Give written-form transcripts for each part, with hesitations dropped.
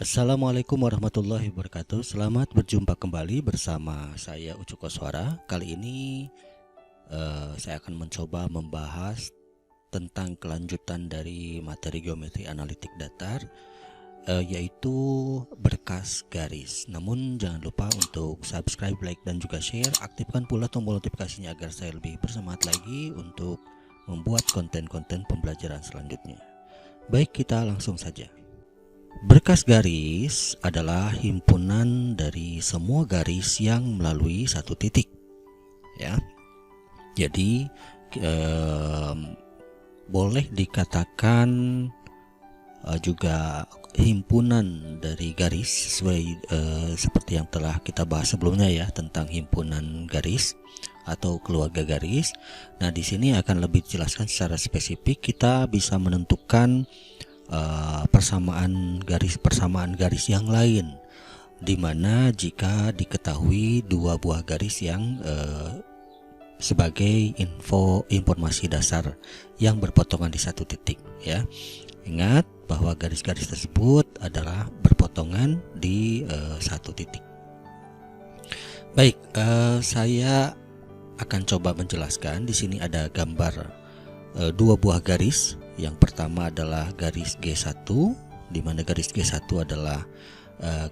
Assalamualaikum warahmatullahi wabarakatuh. Selamat berjumpa kembali bersama saya Ucu Koswara. Kali ini saya akan mencoba membahas tentang kelanjutan dari materi geometri analitik datar, yaitu berkas garis. Namun jangan lupa untuk subscribe, like, dan juga share. Aktifkan pula tombol notifikasinya agar saya lebih bersemangat lagi untuk membuat konten-konten pembelajaran selanjutnya. Baik, kita langsung saja. Berkas garis adalah himpunan dari semua garis yang melalui satu titik, ya. Jadi boleh dikatakan juga himpunan dari garis seperti yang telah kita bahas sebelumnya ya, tentang himpunan garis atau keluarga garis. Nah, di sini akan lebih dijelaskan secara spesifik. Kita bisa menentukan persamaan garis yang lain, dimana jika diketahui dua buah garis yang sebagai informasi dasar yang berpotongan di satu titik, ya. Ingat bahwa garis-garis tersebut adalah berpotongan di satu titik. Baik, saya akan coba menjelaskan. Di sini ada gambar dua buah garis. Yang pertama adalah garis G1, di mana garis G1 adalah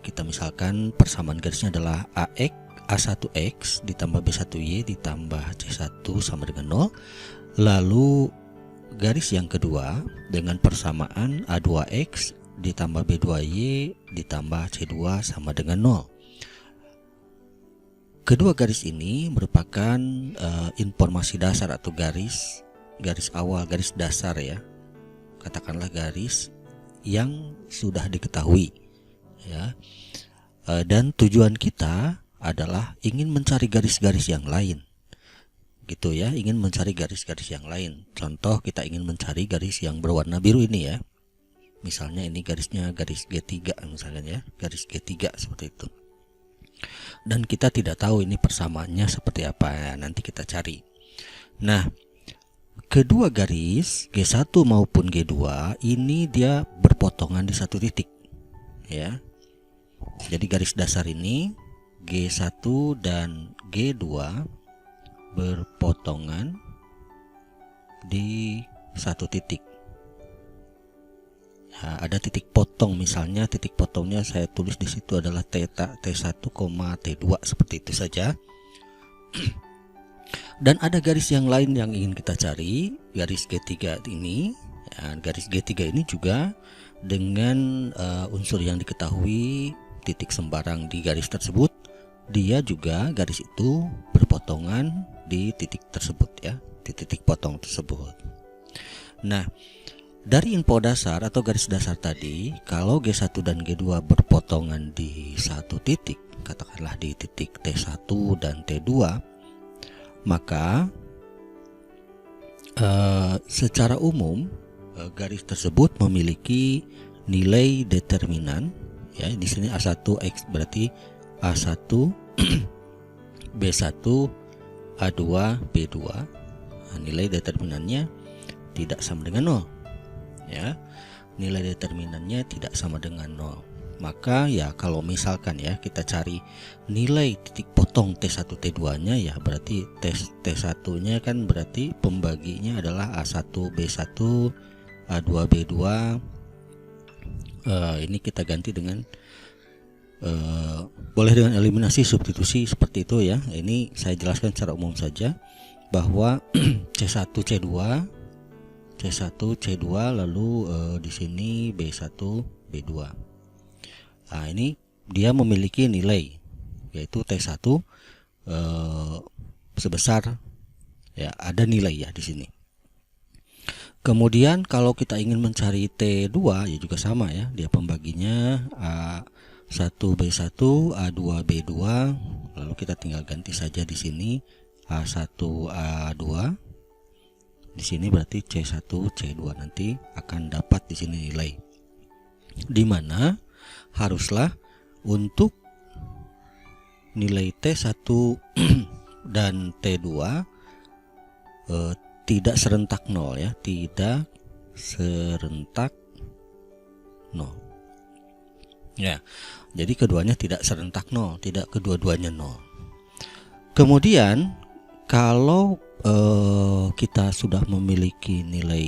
kita misalkan persamaan garisnya adalah A1X ditambah B1Y ditambah C1 sama dengan 0. Lalu garis yang kedua dengan persamaan A2X ditambah B2Y ditambah C2 sama dengan 0. Kedua garis ini merupakan informasi dasar atau garis awal, garis dasar ya. Katakanlah garis yang sudah diketahui, ya. Dan tujuan kita adalah ingin mencari garis-garis yang lain, gitu ya, ingin mencari garis-garis yang lain. Contoh, kita ingin mencari garis yang berwarna biru ini ya. Misalnya ini garisnya garis G3 misalnya ya, garis G3 seperti itu. Dan kita tidak tahu ini persamaannya seperti apa ya, nanti kita cari. Nah, kedua garis G1 maupun G2 ini dia berpotongan di satu titik, ya. Jadi garis dasar ini G1 dan G2 berpotongan di satu titik. Nah, ada titik potong, misalnya titik potongnya saya tulis di situ adalah T1, T2 seperti itu saja. Dan ada garis yang lain yang ingin kita cari, garis G3 ini. Ya, garis G3 ini juga dengan unsur yang diketahui, titik sembarang di garis tersebut, dia juga garis itu berpotongan di titik tersebut ya, di titik potong tersebut. Nah, dari info dasar atau garis dasar tadi, kalau G1 dan G2 berpotongan di satu titik, katakanlah di titik T1 dan T2, maka secara umum garis tersebut memiliki nilai determinan ya. Di sini A1X berarti A1 B1 A2 B2. Nah, nilai determinannya tidak sama dengan 0 ya. Nilai determinannya tidak sama dengan 0. Maka ya kalau misalkan ya kita cari nilai titik potong T1 T2 nya ya, berarti T1 nya kan berarti pembaginya adalah A1 B1 A2 B2. Ini kita ganti dengan boleh dengan eliminasi substitusi seperti itu ya. Ini saya jelaskan secara umum saja bahwa C1 C2 lalu di sini B1 B2. Nah, ini dia memiliki nilai yaitu T1 sebesar ya, ada nilai ya di sini. Kemudian kalau kita ingin mencari T2 ya juga sama ya, dia pembaginya A1 B1 A2 B2, lalu kita tinggal ganti saja di sini A1 A2. Di sini berarti C1 C2, nanti akan dapat di sini nilai. Di mana haruslah untuk nilai T1 dan T2 tidak serentak 0 ya, tidak serentak 0. Ya, jadi keduanya tidak serentak 0, tidak kedua-duanya 0. Kemudian kalau kita sudah memiliki nilai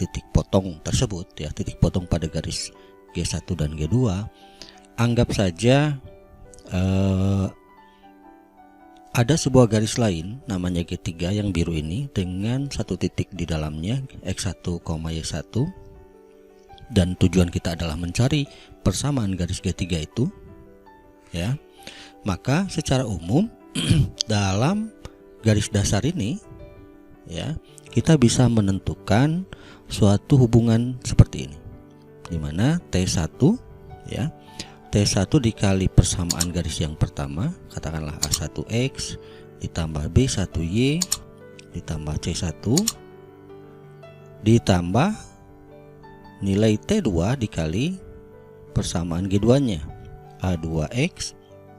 titik potong tersebut ya, titik potong pada garis G1 dan G2, anggap saja ada sebuah garis lain namanya G3 yang biru ini dengan satu titik di dalamnya X1, Y1, dan tujuan kita adalah mencari persamaan garis G3 itu ya. Maka secara umum dalam garis dasar ini ya, kita bisa menentukan suatu hubungan seperti ini, dimana T1 ya, T1 dikali persamaan garis yang pertama, katakanlah A1X ditambah B1Y ditambah C1 ditambah nilai T2 dikali persamaan G2 nya, A2X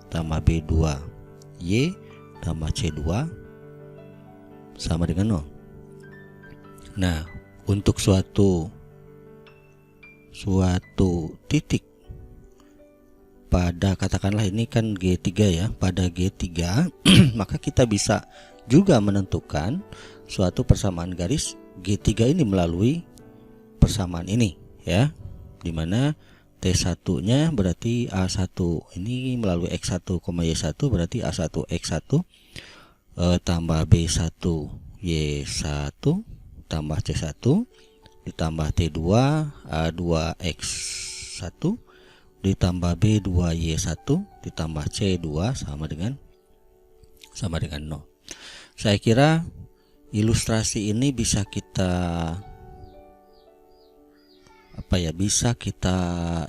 tambah B2Y tambah C2 sama dengan 0. Nah, untuk suatu titik pada, katakanlah ini kan G3 ya, pada G3 maka kita bisa juga menentukan suatu persamaan garis G3 ini melalui persamaan ini ya, dimana T1 nya berarti A1 ini melalui X1, Y1 berarti A1X1 tambah B1Y1 tambah C1 ditambah T2 A2X1 ditambah B2Y1 ditambah C2 sama dengan 0. Saya kira ilustrasi ini bisa kita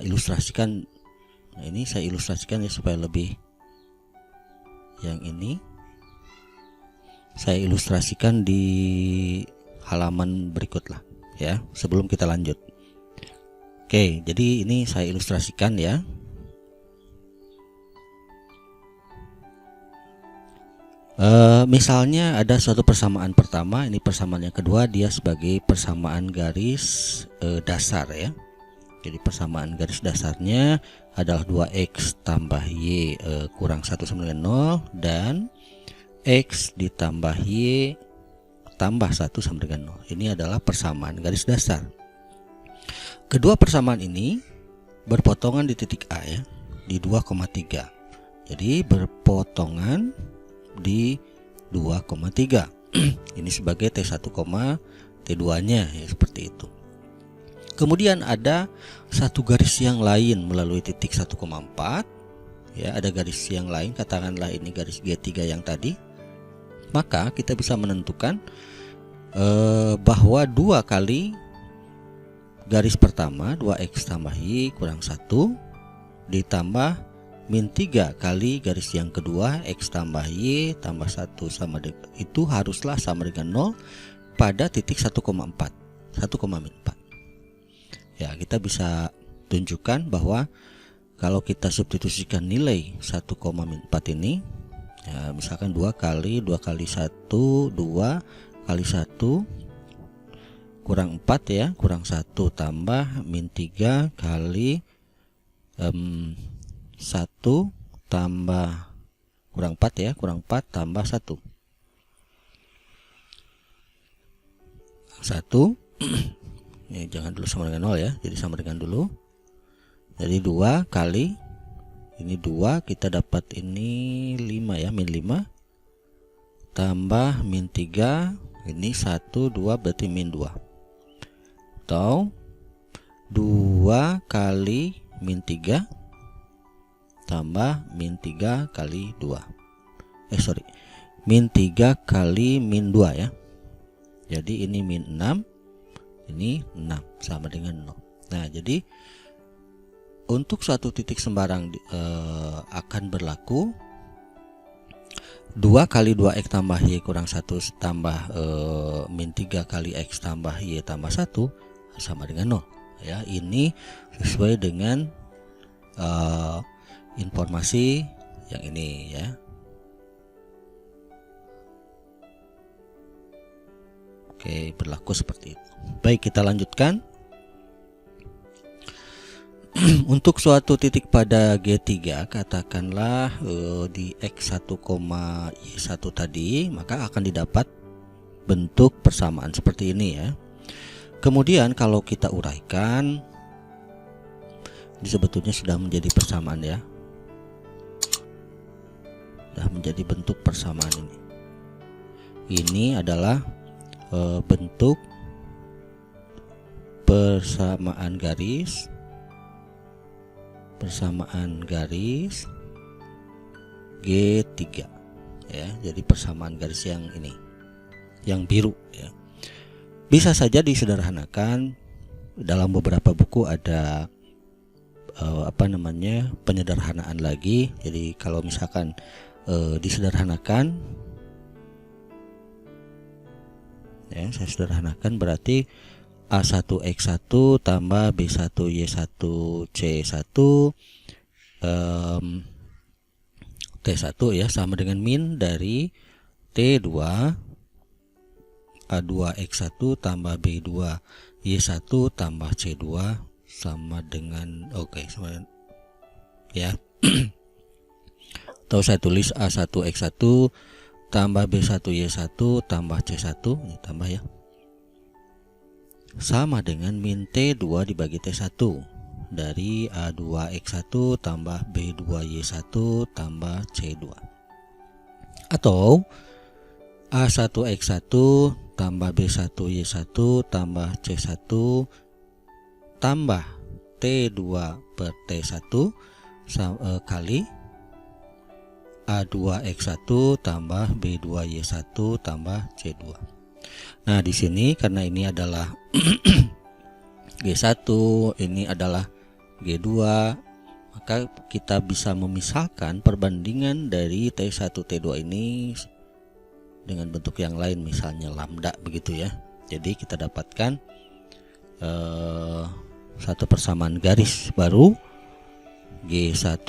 ilustrasikan. Nah, ini saya ilustrasikan ya supaya lebih, yang ini saya ilustrasikan di halaman berikut lah ya, sebelum kita lanjut. Oke, jadi ini saya ilustrasikan ya. Misalnya ada suatu persamaan pertama, ini persamaan yang kedua, dia sebagai persamaan garis dasar ya. Jadi persamaan garis dasarnya adalah 2X tambah Y kurang 1 sama dengan 0 dan X ditambah Y tambah 1 sama dengan 0. Ini adalah persamaan garis dasar. Kedua persamaan ini berpotongan di titik A ya, di 2,3. Jadi berpotongan di 2,3. Ini sebagai T1, T2 nya ya, seperti itu. Kemudian ada satu garis yang lain melalui titik 1,4 ya, ada garis yang lain, katakanlah ini garis G3 yang tadi. Maka kita bisa menentukan bahwa 2 kali garis pertama 2X tambah Y kurang 1 ditambah min 3 kali garis yang kedua X tambah Y tambah 1 sama dengan, itu haruslah sama dengan 0 pada titik 1,4 ya. Kita bisa tunjukkan bahwa kalau kita substitusikan nilai 1,4 ini ya, misalkan 2 kali 1 2 kali 1 kurang 4 ya, kurang 1 tambah min 3 kali 1 tambah kurang 4 ya, kurang 4 tambah 1 ini jangan dulu sama dengan 0 ya, jadi sama dengan dulu. Jadi 2 kali ini 2, kita dapat ini 5 ya, min 5 tambah min 3, ini 1 2 berarti min 2, atau 2 kali min 3 tambah min 3 kali 2 min 3 kali min 2 ya. Jadi ini min 6, ini 6 sama dengan 0. Nah, jadi untuk suatu titik sembarang akan berlaku 2 kali 2X tambah Y kurang 1 tambah min 3 kali X tambah Y tambah 1 sama dengan 0 ya. Ini sesuai dengan informasi yang ini ya. Oke, berlaku seperti itu. Baik, kita lanjutkan. Untuk suatu titik pada G3, katakanlah di X1, Y1 tadi, maka akan didapat bentuk persamaan seperti ini ya. Kemudian kalau kita uraikan, ini sebetulnya sudah menjadi persamaan ya. Sudah menjadi bentuk persamaan ini. Ini adalah bentuk persamaan garis G3 ya. Jadi persamaan garis yang ini, yang biru ya. Bisa saja disederhanakan. Dalam beberapa buku ada penyederhanaan lagi. Jadi kalau misalkan disederhanakan ya, saya sederhanakan berarti A1X1 tambah B1Y1 C1 T1 ya, sama dengan min dari T2 A2X1 tambah B2Y1 tambah C2 sama dengan sama dengan, ya. Atau saya tulis A1X1 tambah B1Y1 tambah C1, ini tambah ya, sama dengan min T2 dibagi T1 dari A2X1 tambah B2Y1 tambah C2. Atau A1X1 tambah B1Y1 tambah C1 tambah T2 per T1 kali A2X1 tambah B2Y1 tambah C2. Nah, di sini karena ini adalah G1, ini adalah G2, maka kita bisa memisahkan perbandingan dari T1 T2 ini dengan bentuk yang lain, misalnya lambda begitu ya. Jadi kita dapatkan satu persamaan garis baru G1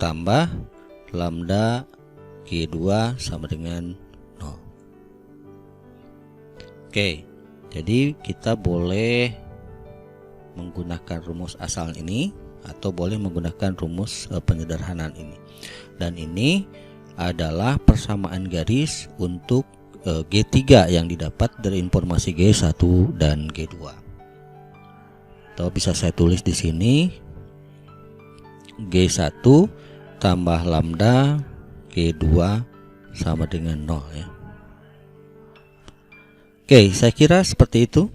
tambah lambda G2 sama dengan 0. Oke, jadi kita boleh menggunakan rumus asal ini atau boleh menggunakan rumus penyederhanaan ini. Dan ini adalah persamaan garis untuk G3 yang didapat dari informasi G1 dan G2. Atau bisa saya tulis di sini G1 tambah lambda G2 sama dengan 0 ya. Oke, saya kira seperti itu.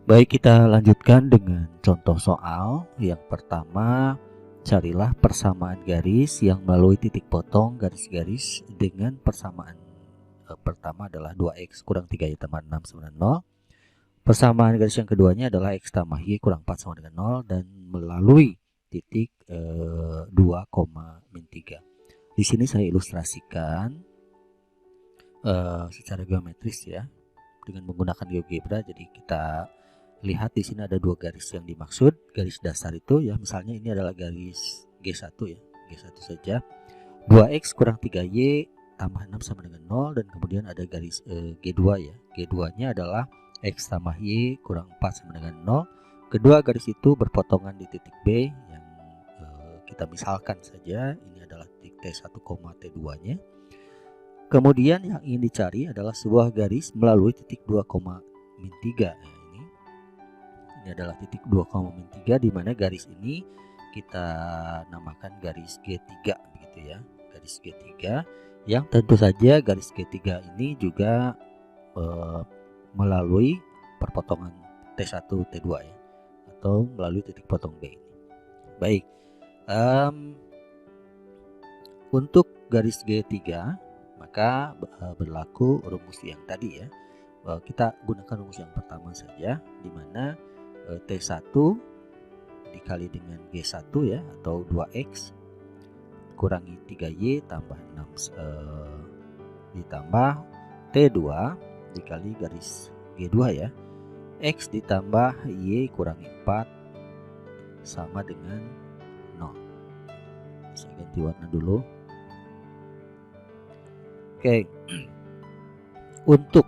Baik, kita lanjutkan dengan contoh soal. Yang pertama, carilah persamaan garis yang melalui titik potong garis-garis dengan persamaan pertama adalah 2x kurang 3y tambah 6 sama dengan 0. Persamaan garis yang keduanya adalah x tambah y kurang 4 sama dengan 0 dan melalui titik 2, min 3. Di sini saya ilustrasikan secara geometris ya, dengan menggunakan GeoGebra. Jadi kita lihat di sini ada dua garis yang dimaksud. Garis dasar itu ya, misalnya ini adalah garis G1 ya, G1 saja. 2x kurang 3y tambah 6 sama dengan 0, dan kemudian ada garis G2 ya. G2-nya adalah x tambah y kurang 4 sama dengan 0. Kedua garis itu berpotongan di titik B yang kita misalkan saja ini adalah titik T1, T2-nya. Kemudian yang ingin dicari adalah sebuah garis melalui titik 2, min 3. Nah, ini adalah titik 2, min 3, di mana garis ini kita namakan garis G3 begitu ya. Garis G3 yang tentu saja garis G3 ini juga melalui perpotongan T1 T2 ya, atau melalui titik potong B ini. Baik, untuk garis G3 maka berlaku rumus yang tadi ya. Kita gunakan rumus yang pertama saja, di mana T1 dikali dengan G1 ya, atau 2x kurangi 3y tambah 6 ditambah T2 dikali garis G2 ya, x ditambah y kurangi 4 sama dengan 0. Saya ganti warna dulu. Oke, untuk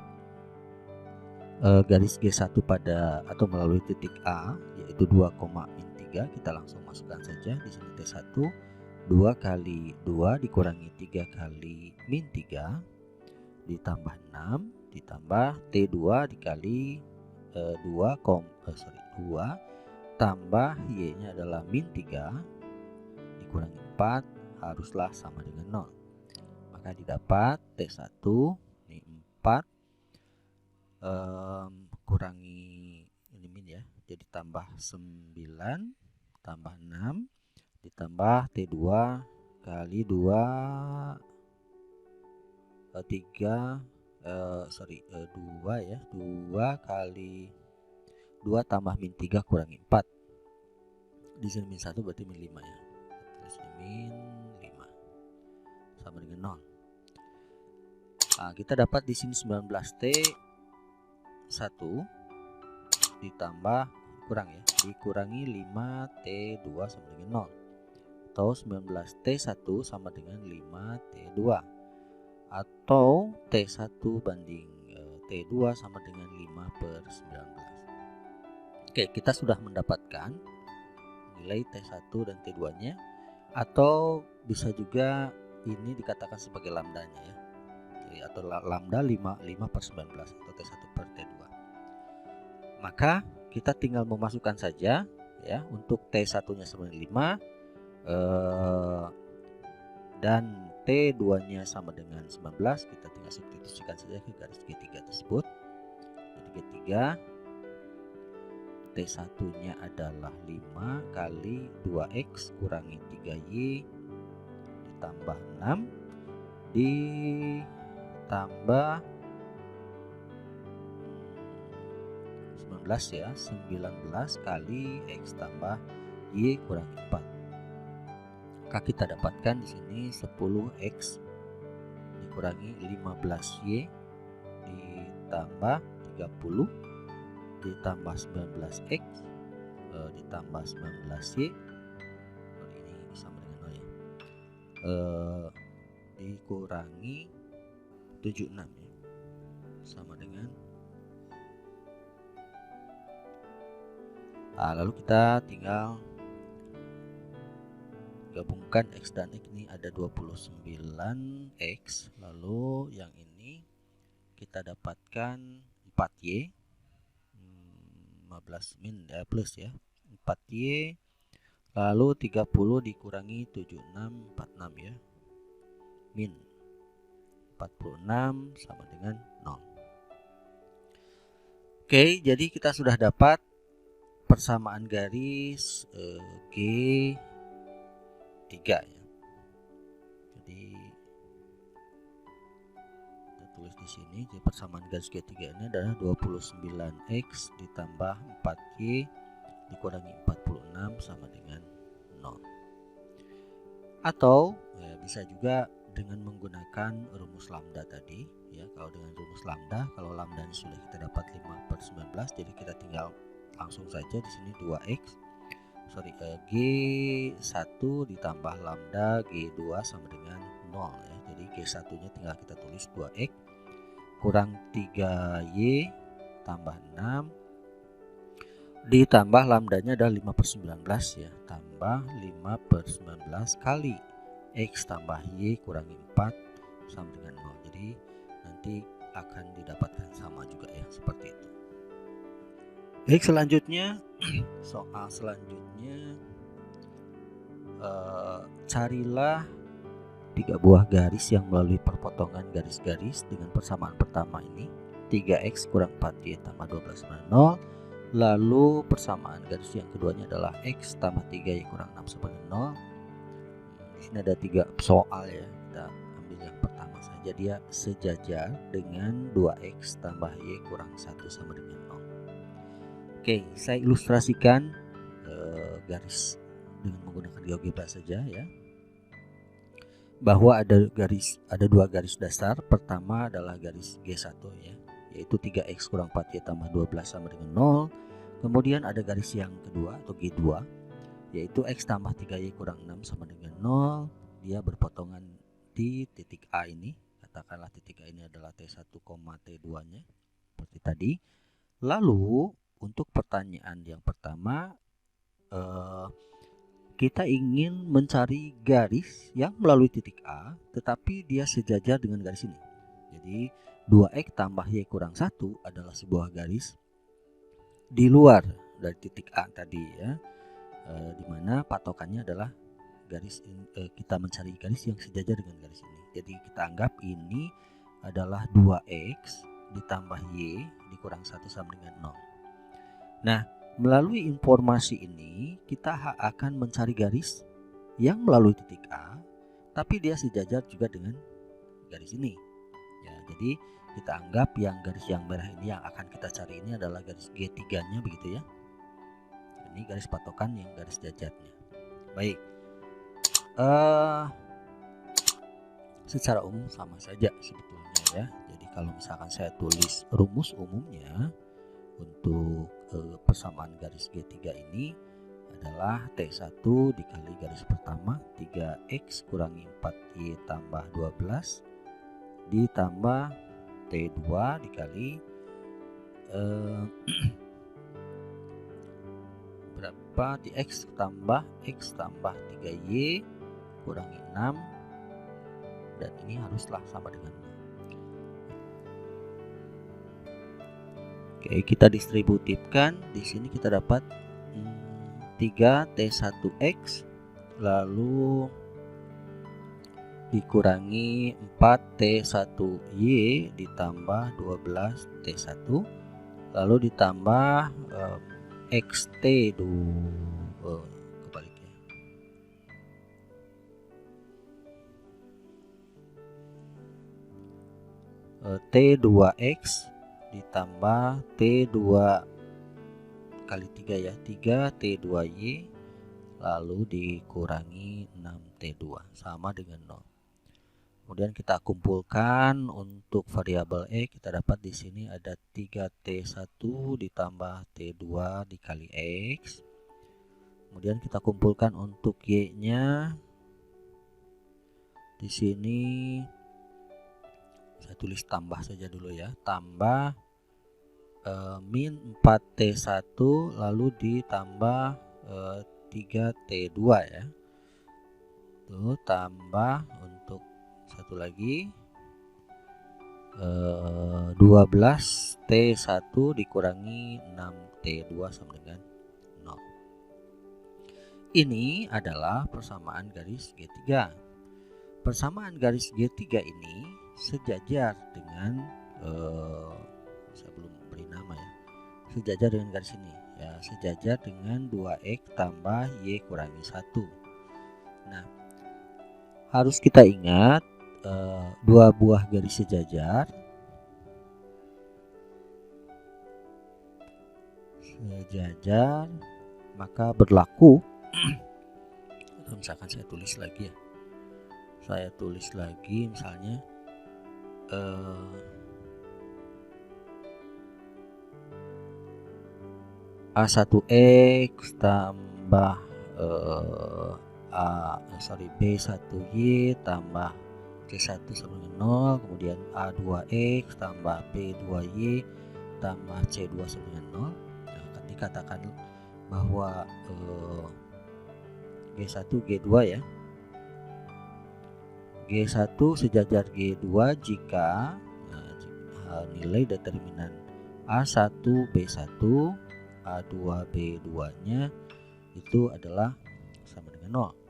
garis G1 pada atau melalui titik A yaitu 2, min 3, kita langsung masukkan saja di sini T1 2 kali 2 dikurangi 3 kali min 3 ditambah 6 ditambah T2 dikali 2 tambah Y nya adalah min 3 dikurangi 4 haruslah sama dengan 0. Maka didapat T1 ini 4 kurangi ini min ya, jadi tambah 9 tambah 6 ditambah T2 kali 2 2 ya, 2 kali 2 tambah min 3 kurangi 4. Di sini min 1 berarti min 5 ya. Terus min 5 sama dengan 0. Nah, kita dapat di sini 19T 1 ditambah dikurangi 5T2 sama dengan 0, atau 19T1 sama dengan 5T2, atau T1 banding T2 sama dengan 5/19. Oke, kita sudah mendapatkan nilai T1 dan T2 nya, atau bisa juga ini dikatakan sebagai lambdanya ya, atau lambda 5/19 atau T1/T2. Maka kita tinggal memasukkan saja ya, untuk T1 nya sama dengan 5 dan T2 nya sama dengan 19, kita tinggal substitusikan saja ke garis G3 tersebut. Jadi G3 T1 nya adalah 5 kali 2X kurangi 3Y ditambah 6 ditambah 19 ya, 19 kali X tambah Y kurangi 4. Maka kita dapatkan di sini 10X dikurangi 15Y ditambah 30 ditambah 19X ditambah 19Y, ini sama dengan 0 ya, dikurangi 76 ya, sama dengan lalu kita tinggal gabungkan X dan X, ini ada 29X, lalu yang ini kita dapatkan 4Y 15 min ya, plus ya 4Y, lalu 30 dikurangi 76 46 ya, min 46 sama dengan 0. Oke, jadi kita sudah dapat persamaan garis G3 ya. Jadi kita tulis di sini, jadi persamaan garis G3 ini adalah 29X ditambah 4Y dikurangi 46 sama dengan 0. Atau ya, bisa juga dengan menggunakan rumus lambda tadi ya. Kalau dengan rumus lambda, kalau lambdanya sudah kita dapat 5/19, jadi kita tinggal langsung saja di sini 2X G1 ditambah lambda G2 sama dengan 0 ya. Jadi G1 nya tinggal kita tulis 2X kurang 3Y tambah 6 ditambah lambdanya adalah 5/19 ya, tambah 5/19 kali X tambah Y kurangi 4 sama dengan 0. Jadi nanti akan didapatkan sama juga ya, seperti itu. Baik, selanjutnya soal selanjutnya, carilah 3 buah garis yang melalui perpotongan garis-garis dengan persamaan pertama ini 3X kurang 4Y tambah 12 sama 0. Lalu persamaan garis yang keduanya adalah X tambah 3Y kurang 6 sama dengan 0. Di sini ada 3 soal ya, kita ambil yang pertama saja, dia sejajar dengan 2X tambah Y kurang 1 sama dengan 0. Oke, saya ilustrasikan garis dengan menggunakan GeoGebra saja ya. Bahwa ada 2 garis dasar. Pertama adalah garis G1 ya, yaitu 3X kurang 4Y tambah 12 sama dengan 0. Kemudian ada garis yang kedua atau G2, yaitu X tambah 3Y kurang 6 sama dengan 0. Dia berpotongan di titik A ini. Katakanlah titik A ini adalah T1, T2 nya seperti tadi. Lalu untuk pertanyaan yang pertama, kita ingin mencari garis yang melalui titik A tetapi dia sejajar dengan garis ini. Jadi 2X tambah Y kurang 1 adalah sebuah garis di luar dari titik A tadi ya, dimana patokannya adalah garis kita mencari garis yang sejajar dengan garis ini. Jadi kita anggap ini adalah 2X ditambah Y dikurang 1 sama dengan 0. Nah, melalui informasi ini kita akan mencari garis yang melalui titik A tapi dia sejajar juga dengan garis ini ya. Jadi kita anggap yang garis yang merah ini yang akan kita cari ini adalah garis G3-nya begitu ya. Ini garis patokan yang garis jajarnya. Baik, secara umum sama saja sebetulnya ya. Jadi kalau misalkan saya tulis rumus umumnya untuk persamaan garis G3 ini adalah T1 dikali garis pertama 3X kurangi 4Y tambah 12 ditambah T2 dikali berapa di X tambah 3Y kurangi 6 dan ini haruslah sama dengan 0. Oke, kita distributifkan. Di sini kita dapat 3T1X lalu dikurangi 4T1Y ditambah 12T1 lalu ditambah XT kebaliknya. T2X ditambah T2 kali 3 ya, 3T2Y lalu dikurangi 6T2 sama dengan 0. Kemudian kita kumpulkan untuk variabel E, kita dapat di sini ada 3T1 ditambah T2 dikali X. Kemudian kita kumpulkan untuk Y-nya. Di sini saya tulis tambah saja dulu ya, tambah min 4T1 lalu ditambah 3T2 ya. Tuh, tambah untuk satu lagi 12T1 dikurangi 6T2 sama dengan 0. Ini adalah persamaan garis G3. Persamaan garis G3 ini sejajar dengan saya belum beri nama ya, sejajar dengan garis ini ya, sejajar dengan 2X tambah Y kurangi 1. Nah, harus kita ingat dua buah garis sejajar maka berlaku misalkan saya tulis lagi ya, saya tulis lagi misalnya A1X tambah B1Y tambah C1 sama dengan 0, kemudian A2X tambah B2Y tambah C2 sama dengan 0. Nah, akan dikatakan bahwa G1 G2 ya, G1 sejajar G2 jika nilai determinan A1 B1 A2 B2 nya itu adalah sama dengan 0.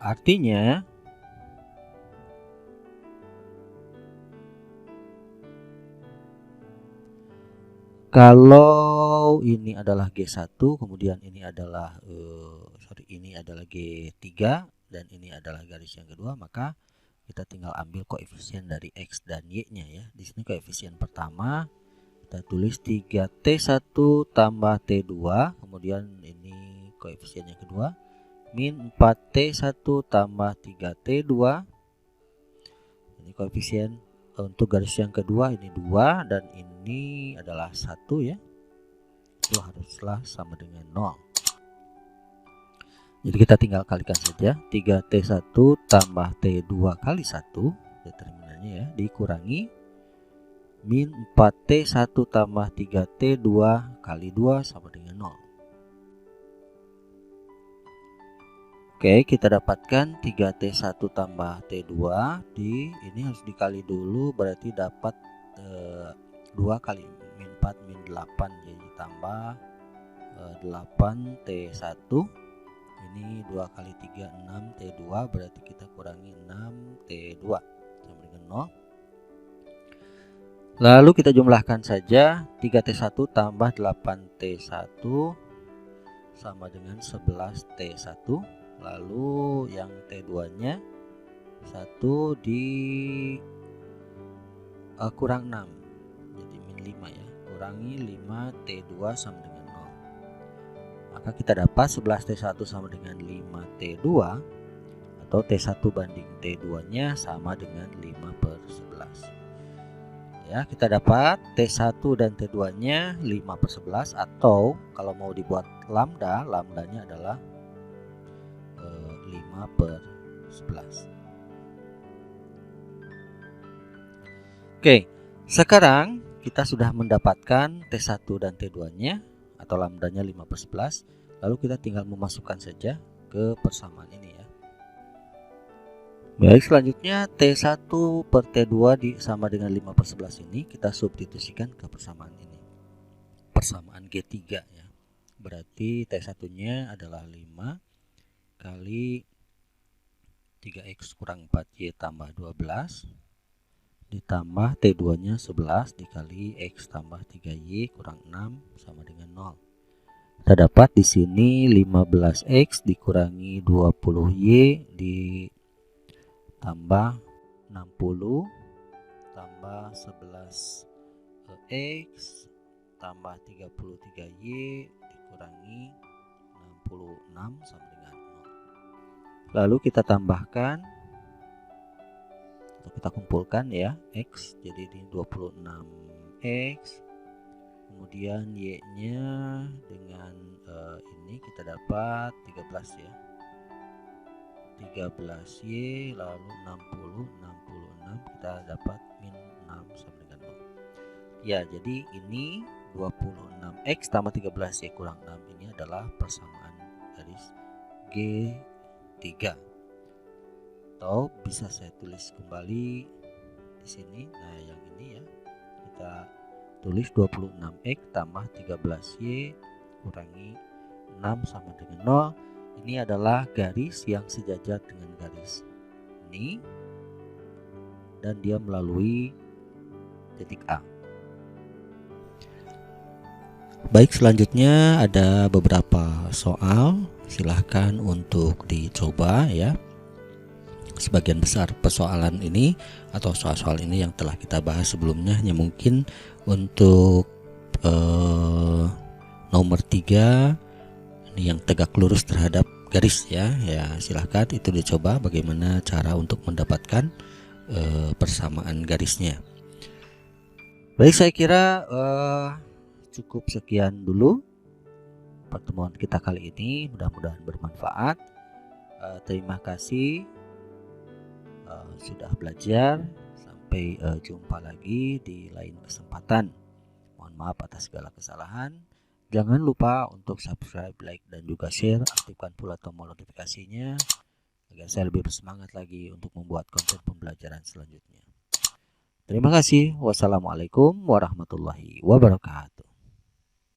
Artinya kalau ini adalah G1 kemudian ini adalah ini adalah G3 dan ini adalah garis yang kedua, maka kita tinggal ambil koefisien dari X dan Y-nya ya. Di sini koefisien pertama kita tulis 3T1 tambah T2, kemudian ini koefisien yang kedua min 4T1 tambah 3T2. Ini koefisien untuk garis yang kedua ini 2 dan ini adalah 1 ya. Itu haruslah sama dengan 0. Jadi kita tinggal kalikan saja 3T1 tambah T2 kali 1, determinannya T2-nya ya, dikurangi min 4T1 tambah 3T2 kali 2 sama dengan 0. Oke, kita dapatkan 3T1 tambah T2 ini harus dikali dulu, berarti dapat 2 kali min 4 min 8, jadi tambah 8T1. Ini 2 kali 3 6T2, berarti kita kurangi 6T2 sama dengan 0. Lalu kita jumlahkan saja, 3T1 tambah 8T1 sama dengan 11T1. Lalu yang T2-nya 1 kurang 6, jadi min 5 ya, kurangi 5T2 sama dengan 0. Maka kita dapat 11T1 sama dengan 5T2, atau T1 banding T2-nya sama dengan 5/11. Ya, kita dapat T1 dan T2-nya 5/11, atau kalau mau dibuat lambda, lambdanya adalah 5/11. Oke, sekarang kita sudah mendapatkan T1 dan T2-nya atau lambdanya 5/11. Lalu kita tinggal memasukkan saja ke persamaan ini ya. Baik, selanjutnya T1 per T2 sama dengan 5/11 ini kita substitusikan ke persamaan ini. Persamaan G3 ya. Berarti T1-nya adalah 5 kali 3X kurang 4Y tambah 12 ditambah T2-nya 11 dikali X tambah 3Y kurang 6 sama dengan 0. Kita dapat di sini 15X dikurangi 20Y ditambah 60 tambah 11X tambah 33Y dikurangi 66 sama dengan 0. Lalu kita tambahkan atau kita kumpulkan ya, X, jadi ini 26X, kemudian Y-nya dengan ini kita dapat 13 ya, 13Y, lalu 66 kita dapat min 6 sama dengan 0. Ya, jadi ini 26X tambah 13Y kurang 6 ini adalah persamaan garis G3. Atau bisa saya tulis kembali di sini. Nah, yang ini ya, kita tulis 26X tambah 13Y kurangi 6 sama dengan 0. Ini adalah garis yang sejajar dengan garis ini dan dia melalui titik A. Baik, selanjutnya ada beberapa soal, silahkan untuk dicoba ya. Sebagian besar persoalan ini atau soal-soal ini yang telah kita bahas sebelumnya, hanya mungkin untuk nomor 3 ini yang tegak lurus terhadap garis ya. Ya, silahkan itu dicoba bagaimana cara untuk mendapatkan persamaan garisnya. Baik, saya kira cukup sekian dulu pertemuan kita kali ini, mudah-mudahan bermanfaat. Terima kasih sudah belajar. Sampai jumpa lagi di lain kesempatan. Mohon maaf atas segala kesalahan. Jangan lupa untuk subscribe, like, dan juga share. Aktifkan pula tombol notifikasinya agar saya lebih bersemangat lagi untuk membuat konten pembelajaran selanjutnya. Terima kasih. Wassalamualaikum warahmatullahi wabarakatuh.